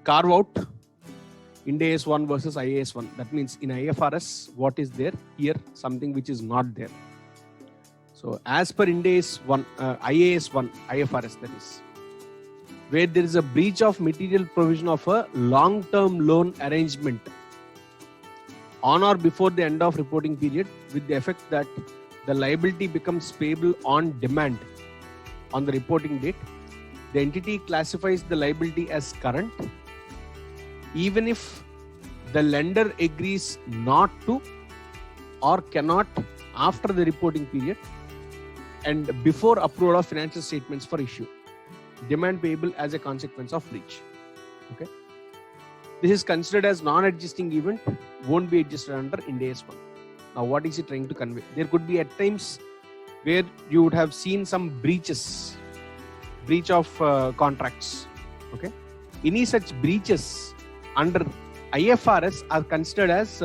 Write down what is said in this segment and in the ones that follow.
carve out Ind AS 1 versus IAS 1. That means in IFRS, what is there? Here, something which is not there. So as per Ind AS 1, IAS 1, IFRS that is, where there is a breach of material provision of a long-term loan arrangement on or before the end of reporting period, with the effect that the liability becomes payable on demand on the reporting date, the entity classifies the liability as current, even if the lender agrees not to or cannot after the reporting period and before approval of financial statements for issue. Demand payable as a consequence of breach. Okay. This is considered as non-adjusting event, won't be adjusted under Ind AS 1. Now, what is it trying to convey? There could be at times where you would have seen some breach of contracts. Okay. Any such breaches under IFRS are considered as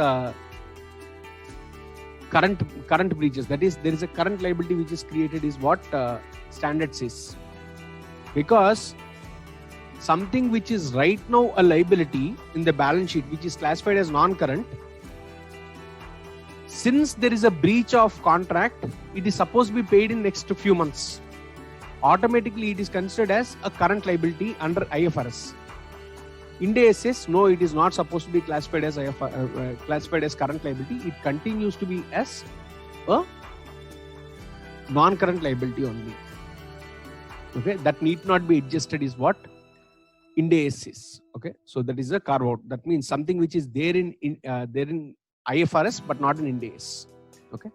current breaches. That is, there is a current liability which is created, is what standard says. Because something which is right now a liability in the balance sheet, which is classified as non-current, since there is a breach of contract, it is supposed to be paid in next few months. Automatically, it is considered as a current liability under IFRS. Ind AS says no, it is not supposed to be classified as classified as current liability. It continues to be as a non-current liability only. Okay, that need not be adjusted is what Ind AS says. Okay, so that is a carve out. That means something which is there in IFRS but not in Ind AS. Okay.